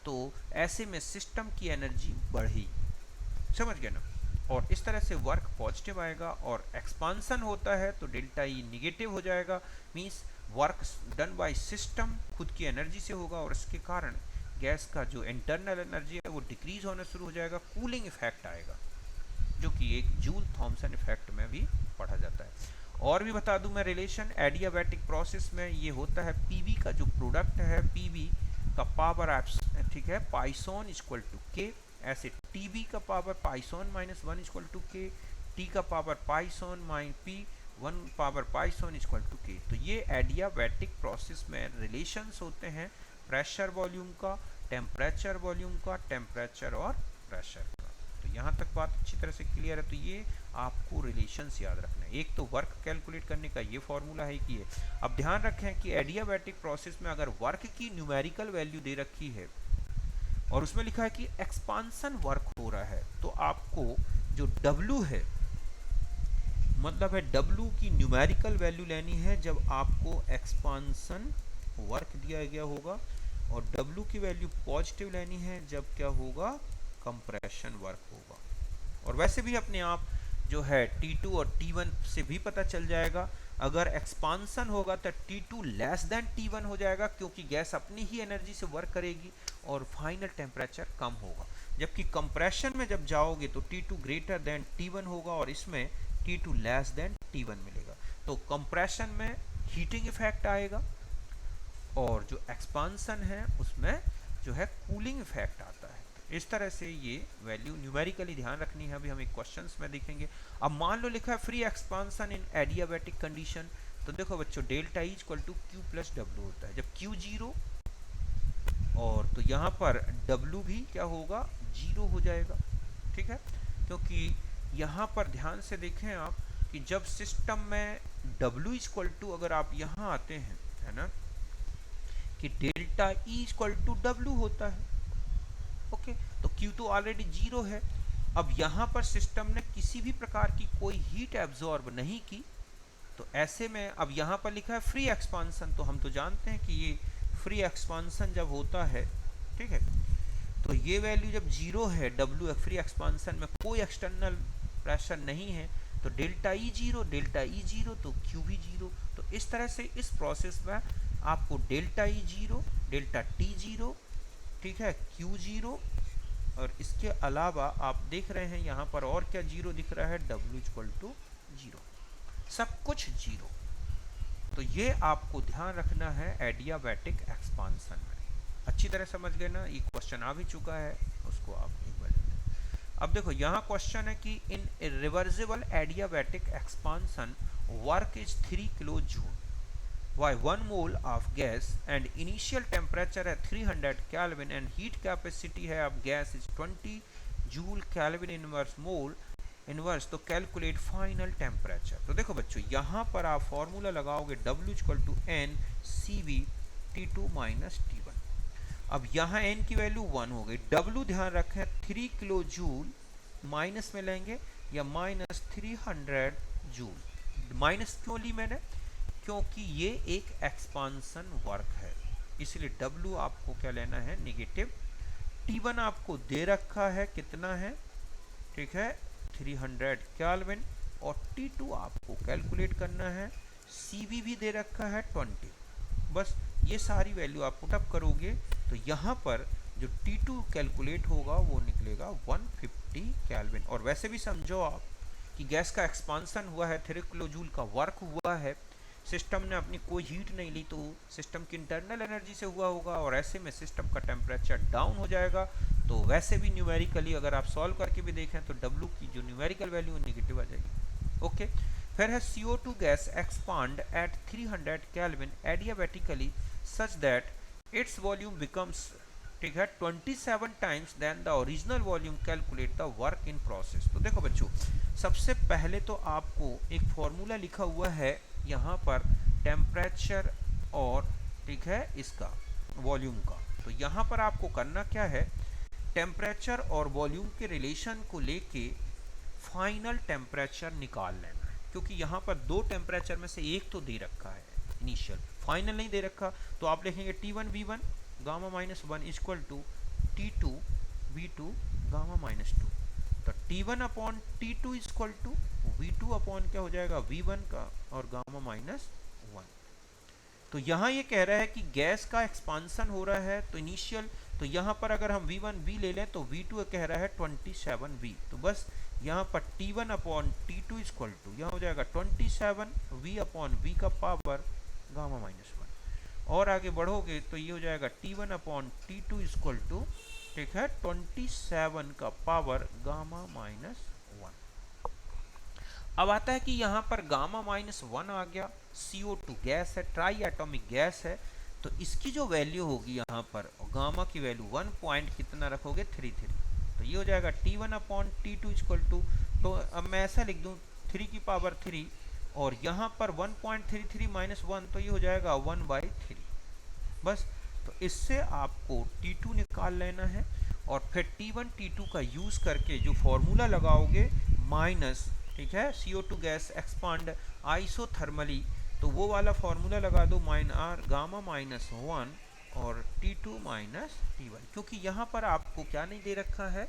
तो ऐसे में सिस्टम की एनर्जी बढ़ेगी, समझ गए ना। और इस तरह से वर्क पॉजिटिव आएगा, और एक्सपांसन होता है तो डेल्टा ई निगेटिव हो जाएगा, means work done by system खुद की एनर्जी से होगा, और इसके कारण गैस का जो इंटरनल एनर्जी है वो डिक्रीज होना शुरू हो जाएगा, कूलिंग इफेक्ट आएगा, जो कि एक जूल थॉमसन इफेक्ट में भी पढ़ा जाता है। और भी बता दूं मैं रिलेशन, एडियाबैटिक प्रोसेस में ये होता है पीवी का जो प्रोडक्ट है, पीवी का पावर एप्स, ठीक है, पाइसॉन इक्वल टू के, ऐसे टीबी का power Poisson minus one equal to K, T का power Poisson minus P one power Poisson equal to K. तो ये एडियाबैटिक प्रोसेस में रिलेशंस होते हैं प्रेशर वॉल्यूम का, टेम्परेचर वॉल्यूम का, टेम्परेचर और प्रेशर का। तो यहाँ तक बात अच्छी तरह से क्लियर है। तो ये आपको रिलेशंस याद रखना है। एक तो वर्क कैलकुलेट करने का ये फॉर्मूला है कि ये, अब ध्यान रखें कि एडियाबैटिक प्रोसेस में अगर वर्क की न्यूमेरिकल वैल्यू दे रखी है और उसमें लिखा है कि एक्सपांसन वर्क हो रहा है, तो आपको जो W है, मतलब है W की न्यूमेरिकल वैल्यू लेनी है जब आपको एक्सपांसन वर्क दिया गया होगा, और W की वैल्यू पॉजिटिव लेनी है जब क्या होगा, कंप्रेशन वर्क होगा। और वैसे भी अपने आप जो है T2 और T1 से भी पता चल जाएगा, अगर एक्सपांसन होगा तो T2 लेस देन T1 हो जाएगा, क्योंकि गैस अपनी ही एनर्जी से वर्क करेगी और फाइनल टेम्परेचर कम होगा। जबकि कंप्रेशन में जब जाओगे तो T2 ग्रेटर देन T1 होगा और इसमें T2 लेस देन T1 मिलेगा। तो कंप्रेशन में हीटिंग इफेक्ट आएगा और जो एक्सपांसन है उसमें जो है कूलिंग इफेक्ट आता है। इस तरह से ये वैल्यू न्यूमेरिकली ध्यान रखनी है। अभी हम एक क्वेश्चंस में देखेंगे। अब मान लो लिखा है free expansion in adiabatic condition, तो देखो बच्चों delta E equal to Q plus W होता है। जब क्यू जीरो और तो यहाँ पर डब्ल्यू भी क्या होगा, जीरो हो जाएगा, ठीक है। क्योंकि यहाँ पर ध्यान से देखें आप कि जब सिस्टम में डब्ल्यू इक्वल टू, अगर आप यहाँ आते हैं, है ना, कि delta E equal to W होता है, ओके। तो Q तो ऑलरेडी जीरो है। अब यहाँ पर सिस्टम ने किसी भी प्रकार की कोई हीट एब्जॉर्ब नहीं की, तो ऐसे में अब यहाँ पर लिखा है फ्री एक्सपांसन, तो हम तो जानते हैं कि ये फ्री एक्सपांसन जब होता है, ठीक है, तो ये वैल्यू जब जीरो है, W फ्री एक्सपांसन में कोई एक्सटर्नल प्रेशर नहीं है, तो delta E zero, delta E zero तो Q भी जीरो। तो इस तरह से इस प्रोसेस में आपको delta E zero, delta T zero, ठीक है, Q जीरो, और इसके अलावा आप देख रहे हैं यहाँ पर और क्या जीरो दिख रहा है, W इक्वल टू जीरो, सब कुछ जीरो। तो ये आपको ध्यान रखना है एडियाबैटिक एक्सपांसन में। अच्छी तरह समझ गए ना, ये क्वेश्चन आ भी चुका है, उसको आप एक बार लेते। अब देखो यहाँ क्वेश्चन है कि इन reversible adiabatic expansion work is 3 kilo joule, why 1 mole of gas and initial temperature at 300 Kelvin and heat capacity है of gas is 20 joule Kelvin inverse mole inverse, तो कैलकुलेट फाइनल टेम्परेचर। तो देखो बच्चों यहाँ पर आप फॉर्मूला लगाओगे W equal to N C V T2 minus T1। अब यहाँ n की वैल्यू 1 हो गई, W ध्यान रखें 3 किलो जूल माइनस में लेंगे या माइनस 300 जूल। माइनस क्यों ली मैंने, क्योंकि ये एक एक्सपांसन वर्क है, इसलिए W आपको क्या लेना है, नेगेटिव। T1 आपको दे रखा है कितना है, ठीक है, 300 केल्विन, और T2 आपको कैलकुलेट करना है, CV भी दे रखा है 20। बस ये सारी वैल्यू आप पुटअप करोगे तो यहाँ पर जो T2 कैलकुलेट होगा वो निकलेगा 150 केल्विन। और वैसे भी समझो आप कि गैस का एक्सपांसन हुआ है, 3 किलो जूल का वर्क हुआ है, सिस्टम ने अपनी कोई हीट नहीं ली, तो सिस्टम की इंटरनल एनर्जी से हुआ होगा, और ऐसे में सिस्टम का टेम्परेचर डाउन हो जाएगा। तो वैसे भी न्यूमेरिकली अगर आप सॉल्व करके भी देखें तो W की जो न्यूमेरिकल वैल्यू नेगेटिव आ जाएगी, ओके। फिर है CO2 gas expand at 300 kelvin adiabatically such that its volume becomes, ठीक है, 27 times then the original volume, calculate the work in process. तो देखो बच्चों सबसे पहले तो आपको एक फॉर्मूला लिखा हुआ है यहाँ पर टेम्परेचर और, ठीक है, इसका वॉल्यूम का। तो यहाँ पर आपको करना क्या है, टेम्परेचर और वॉल्यूम के रिलेशन को लेके फाइनल टेम्परेचर निकाल लेना है, क्योंकि यहाँ पर दो टेम्परेचर में से एक तो दे रखा है इनिशियल, फाइनल नहीं दे रखा। तो आप लिखेंगे T1 V1 gamma minus 1 equal to T2 V2 gamma minus 2। तो T1 upon T2 equal to V2 upon क्या हो जाएगा, V1 का और गामा माइनस 1। तो यहाँ ये कह रहा है कि गैस का एक्सपांसन हो रहा है, तो इनिशियल, तो यहाँ पर अगर हम V1 V ले लें तो V2 कह रहा है 27V। तो बस यहाँ पर T1 upon T2 equal to यहाँ हो जाएगा 27 V अपॉन V का पावर गामा माइनस 1। और आगे बढ़ोगे तो ये हो जाएगा T1 upon T2 equal to, ठीक है, 27 का पावर गामा माइनस 1। अब आता है कि यहाँ पर गामा माइनस 1 आ गया, CO2 गैस है, ट्राई एटॉमिक गैस है, तो इसकी जो वैल्यू होगी यहाँ पर गामा की वैल्यू 1 पॉइंट कितना रखोगे 33, तो ये हो जाएगा T1 upon T2 equal to, तो अब मैं ऐसा लिख दूँ 3 की पावर 3 और यहाँ पर 1.33 माइनस 1, तो ये हो जाएगा 1/3 बस। तो इससे आपको T2 निकाल लेना है और फिर T1 T2 का यूज करके जो फॉर्मूला लगाओगे माइनस, ठीक है, CO2 गैस एक्सपांड आइसोथर्मली, तो वो वाला फॉर्मूला लगा दो गामा माइनस 1 और T2 माइनस T1, क्योंकि यहाँ पर आपको क्या नहीं दे रखा है,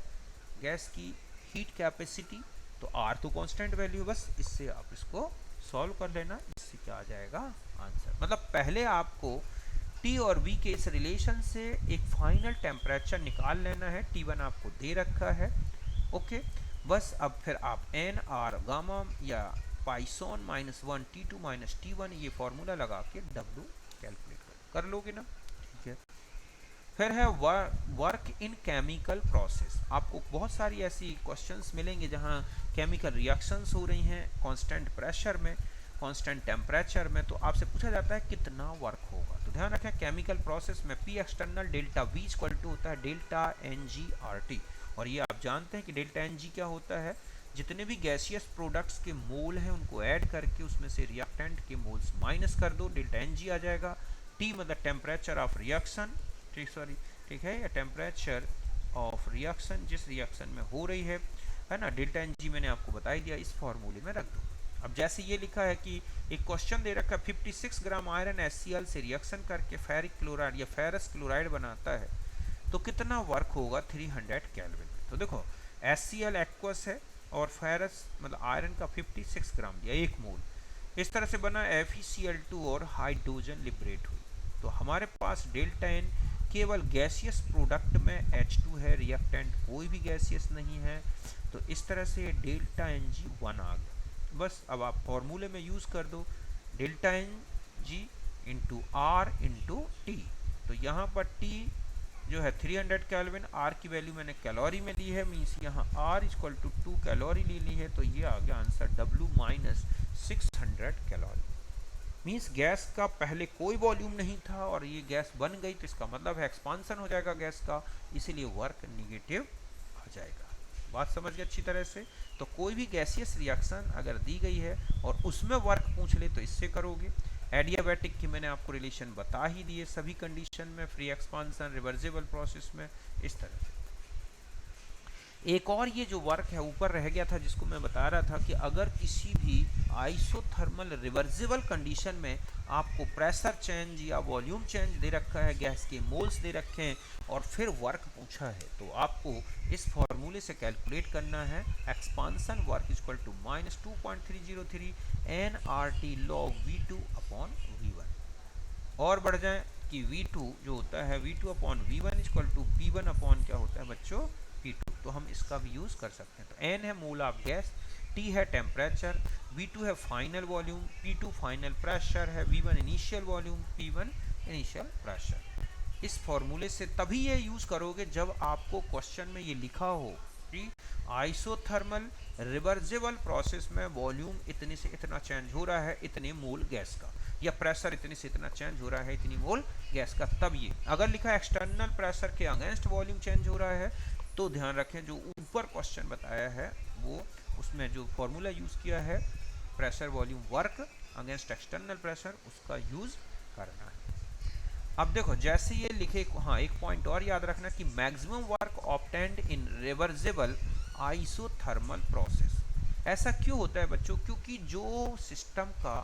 गैस की हीट कैपेसिटी, तो R तो कांस्टेंट वैल्यू, बस इससे आप इसको सॉल्व कर लेना, इससे क्या आ जाएगा आंसर। मतलब पहले आपको T और V के इस रिलेशन से एक फाइनल टेम्परेचर निकाल लेना है, T1 आपको दे रखा है, ओके। बस अब फिर आप एन आर गामा या पाइसॉन माइनस 1 T2 माइनस T1 ये फॉर्मूला लगा के W कैलकुलेट कर लोगे ना, ठीक है। फिर है वर्क इन केमिकल प्रोसेस। आपको बहुत सारी ऐसी क्वेश्चंस मिलेंगे जहां केमिकल रिएक्शंस हो रही हैं कांस्टेंट प्रेशर में, कांस्टेंट टेम्परेचर में, तो आपसे पूछा जाता है कितना वर्क होगा। तो ध्यान रखें केमिकल प्रोसेस में P external delta V equal to होता है डेल्टा NG/RT, और ये आप जानते हैं कि डेल्टा NG क्या होता है, जितने भी गैसियस प्रोडक्ट्स के मोल हैं उनको ऐड करके उसमें से रिएक्टेंट के मोल्स माइनस कर दो, डेल्टा NG आ जाएगा। T मतलब टेम्परेचर ऑफ रिएक्शन, ठीक है, या टेम्परेचर ऑफ रिएक्शन जिस रिएक्शन में हो रही है ना, डेल्टा NG मैंने आपको बता ही दिया, इस फॉर्मूले में रख दो। अब जैसे ये लिखा है कि एक क्वेश्चन दे रखा है 56 ग्राम आयरन HCl से रिएक्शन करके फेरिक क्लोराइड या फेरस क्लोराइड बनाता है, तो कितना वर्क होगा 300 केल्विन। तो देखो HCl एक्वस है और फेरस मतलब आयरन का 56 ग्राम दिया, 1 मोल, इस तरह से बना FeCl2 और हाइड्रोजन लिबरेट हुई। तो हमारे पास डेल्टा N केवल गैसियस प्रोडक्ट में H2 है, रिएक्टेंट कोई भी गैसियस नहीं है, तो इस तरह से डेल्टा NG 1 आ गया। बस अब आप फॉर्मूले में यूज कर दो delta NG into R into T, तो यहाँ पर T जो है 300 केल्विन, R की वैल्यू मैंने कैलोरी में ली है, मीन्स यहाँ R इक्वल टू 2 कैलोरी ले ली है, तो ये आ गया answer W minus 600 calorie. Means gas का पहले कोई वॉल्यूम नहीं था और ये गैस बन गई, तो इसका मतलब है एक्सपांसन हो जाएगा गैस का, इसीलिए वर्क निगेटिव आ जाएगा। बात समझ गए अच्छी तरह से। तो कोई भी गैसियस रिएक्शन अगर दी गई है और उसमें वर्क पूछ ले तो इससे करोगे। एडियाबैटिक की मैंने आपको रिलेशन बता ही दिए सभी कंडीशन में, फ्री एक्सपांसन, रिवर्सिबल प्रोसेस में, इस तरह से। एक और ये जो वर्क है ऊपर रह गया था जिसको मैं बता रहा था कि अगर किसी भी आइसोथर्मल रिवर्सिबल कंडीशन में आपको प्रेशर चेंज या वॉल्यूम चेंज दे रखा है, गैस के मोल्स दे रखे हैं और फिर वर्क पूछा है, तो आपको इस फॉर्मूले से कैलकुलेट करना है expansion work equal to minus 2.303 nRT log V2 upon V1। और बढ़ जाए कि V2 जो होता है V2 upon V1 equal to P1 upon क्या होता है बच्चों P2, तो हम इसका भी यूज कर सकते हैं। तो N है मोल ऑफ गैस, T है टेम्परेचर, V2 है final volume, P2 final pressure है, V1 initial volume, P1 initial pressure. इस फॉर्मूले से तभी ये यूज करोगे जब आपको क्वेश्चन में ये लिखा हो कि आइसोथर्मल रिवर्सिबल प्रोसेस में वॉल्यूम इतने से इतना चेंज हो रहा है इतने मोल गैस का, या प्रेशर इतने से इतना चेंज हो रहा है इतनी मोल गैस का, तब ये। अगर लिखा है एक्सटर्नल प्रेशर के अगेंस्ट वॉल्यूम चेंज हो रहा है, तो ध्यान रखें जो ऊपर क्वेश्चन बताया है वो उसमें जो फॉर्मूला यूज किया है pressure volume work against external pressure, उसका यूज करना है। अब देखो जैसे ये लिखे, हाँ एक पॉइंट और याद रखना कि मैक्सिमम वर्क ऑब्टेन्ड इन रिवर्सिबल आइसोथर्मल प्रोसेस। ऐसा क्यों होता है बच्चों? क्योंकि जो सिस्टम का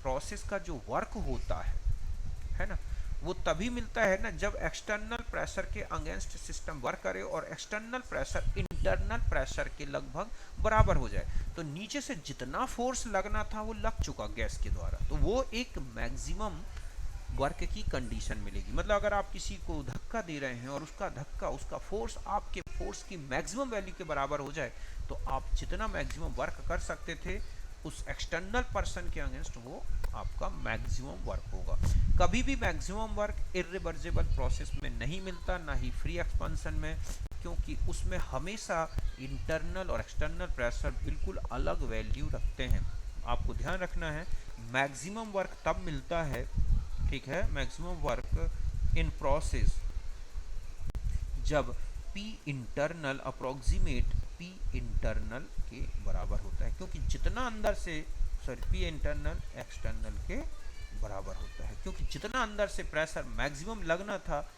प्रोसेस का जो वर्क होता है ना, वो तभी मिलता है ना जब एक्सटर्नल प्रेशर के अगेंस्ट सिस्टम वर्क करे और एक्सटर्नल प्रेशर इंटरनल प्रेशर के लगभग बराबर हो जाए। तो नीचे से जितना फोर्स लगना था वो लग चुका गैस के द्वारा, तो वो एक मैक्सिमम वर्क की कंडीशन मिलेगी। मतलब अगर आप किसी को धक्का दे रहे हैं और उसका धक्का, उसका फोर्स आपके फोर्स की मैक्सिमम वैल्यू के बराबर हो जाए, तो आप जितना मैक्सिमम वर्क कर सकते थे उस एक्सटर्नल पर्सन के अगेंस्ट, वो आपका मैक्सिमम वर्क होगा। कभी भी मैक्सिमम वर्क इरिवर्सिबल प्रोसेस में नहीं मिलता, ना ही फ्री एक्सपेंशन में, क्योंकि उसमें हमेशा इंटरनल और एक्सटर्नल प्रेशर बिल्कुल अलग वैल्यू रखते हैं। आपको ध्यान रखना है, मैक्सिमम वर्क तब मिलता है, ठीक है, मैक्सिमम वर्क इन प्रोसेस जब P internal approximate P internal के बराबर होता है, क्योंकि जितना अंदर से, सॉरी, P इंटरनल एक्सटर्नल के बराबर होता है, क्योंकि जितना अंदर से प्रेशर मैक्सिमम लगना था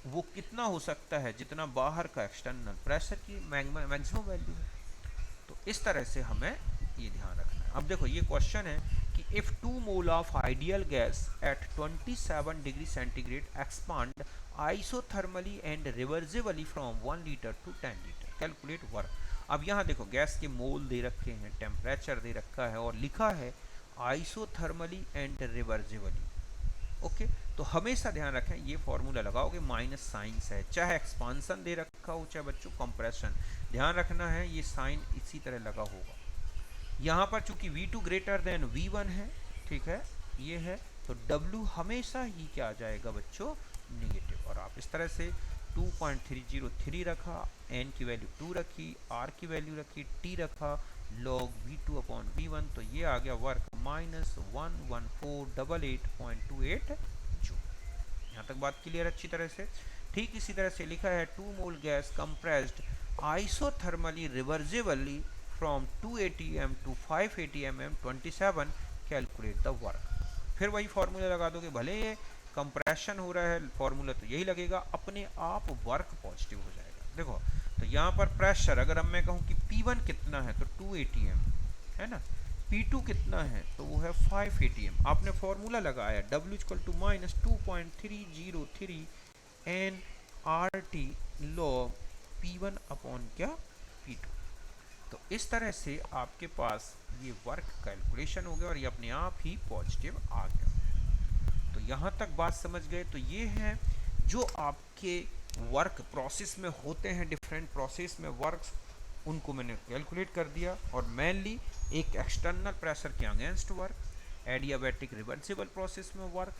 वो कितना हो सकता है जितना बाहर का एक्सटर्नल प्रेशर की मैक्सिमम वैल्यू है। तो इस तरह से हमें ये ध्यान रखना है। अब देखो ये क्वेश्चन है कि if 2 mole of ideal gas at 27 degree centigrade expand isothermally and reversibly from 1 litre to 10 litre, calculate work. अब यहाँ देखो गैस के मोल दे रखे हैं, टेम्परेचर दे रखा है और लिखा है आइसोथर्मली एंड रिवर्सिबली। ओके, तो हमेशा ध्यान रखें ये फॉर्मूला लगाओगे, माइनस साइन है, चाहे एक्सपांसन दे रखा हो चाहे बच्चों कंप्रेशन, ध्यान रखना है ये साइन इसी तरह लगा होगा। यहाँ पर चूंकि V2 ग्रेटर देन V1 है, ठीक है, ये है, तो W हमेशा ही क्या आ जाएगा बच्चों, निगेटिव। और आप इस तरह से 2.303 रखा, n की वैल्यू 2 रखी, r की वैल्यू रखी, t रखा, log V2 अपॉन V1, तो ये आ गया वर्क माइनस 11488.28 जूल। यहाँ तक बात क्लियर अच्छी तरह से। ठीक इसी तरह से लिखा है 2 mole gas compressed isothermally reversibly from 2 atm to 5 atm 27, calculate the work. फिर वही फॉर्मूला लगा दोगे, भले ये कंप्रेशन हो रहा है, फॉर्मूला तो यही लगेगा, अपने आप वर्क पॉजिटिव हो जाएगा। देखो तो यहाँ पर प्रेशर अगर अब मैं कहूँ कि P1 कितना है तो 2 atm है ना, P2 कितना है तो वो है 5 atm। आपने फॉर्मूला लगाया W equal to minus 2.303 n R T log P1 upon क्या P2। तो इस तरह से आपके पास ये वर्क कैलकुलेशन हो गया और ये अपने आप ही पॉजिटिव आ गया। तो यहाँ तक बात समझ गए। तो ये है जो आपके वर्क प्रोसेस में होते हैं, डिफरेंट प्रोसेस में वर्क्स, उनको मैंने कैलकुलेट कर दिया। और मेनली एक एक्सटर्नल प्रेशर के against work, adiabatic reversible process में वर्क,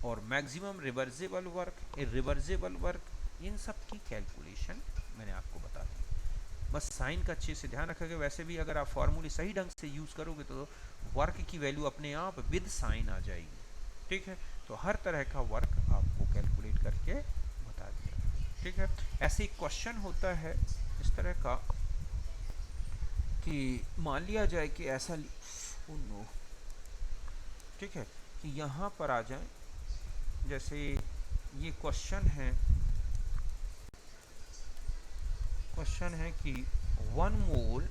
और maximum reversible work, irreversible work, इन सब की कैलकुलेशन मैंने आपको बता दी। बस साइन का अच्छे से ध्यान रखोगे। वैसे भी अगर आप फॉर्मूले सही ढंग से यूज़ करोगे तो वर्क की वैल्यू अपने आप विद साइन आ जाएगी, ठीक है। तो हर तरह का वर्क आपको कैलकुलेट करके बता दिया, ठीक है। ऐसे एक क्वेश्चन होता है इस तरह का कि मान लिया जाए कि ऐसा नो, ठीक है, कि यहाँ पर आ जाए, जैसे ये क्वेश्चन है कि 1 मोल,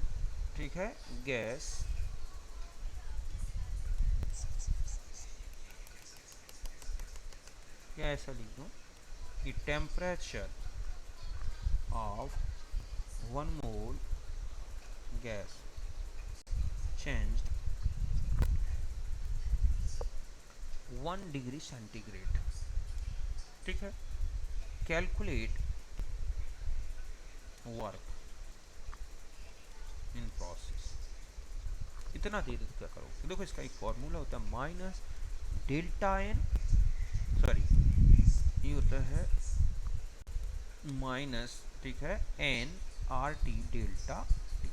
ठीक है, गैस या ऐसा लिख दूँ कि temperature of 1 mole gas changed 1 degree centigrade, ठीक है, कैलकुलेट वर्क इन प्रोसेस। इतना देर क्या करो, देखो इसका एक फॉर्मूला होता है माइनस डेल्टा एन, सॉरी ये होता है माइनस, ठीक है, n R T delta T,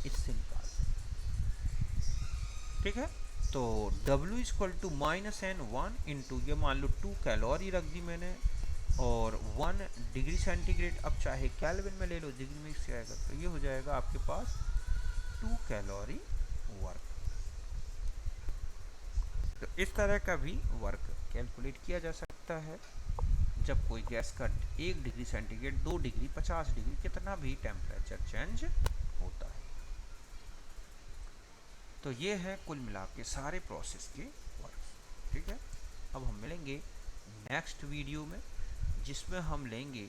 इससे निकाल, ठीक है। तो W equal to minus n 1 into, ये मान लो 2 कैलोरी रख दी मैंने, और 1 डिग्री सेंटीग्रेड, अब चाहे केल्विन में ले लो, डिग्री में इससे आएगा, तो ये हो जाएगा आपके पास 2 कैलोरी वर्क। तो इस तरह का भी वर्क कैलकुलेट किया जा सकता है जब कोई गैस का 1 डिग्री सेंटीग्रेड, 2 डिग्री, 50 डिग्री, कितना भी टेम्परेचर चेंज होता है। तो ये है कुल मिला के सारे प्रोसेस के वर्क, ठीक है। अब हम मिलेंगे नेक्स्ट वीडियो में, जिसमें हम लेंगे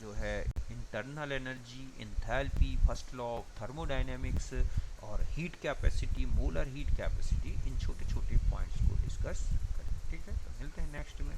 जो है internal energy, enthalpy, first law of thermodynamics, और heat capacity, molar heat capacity, इन छोटे छोटे पॉइंट्स को डिस्कस करें। ठीक है, तो मिलते हैं नेक्स्ट में।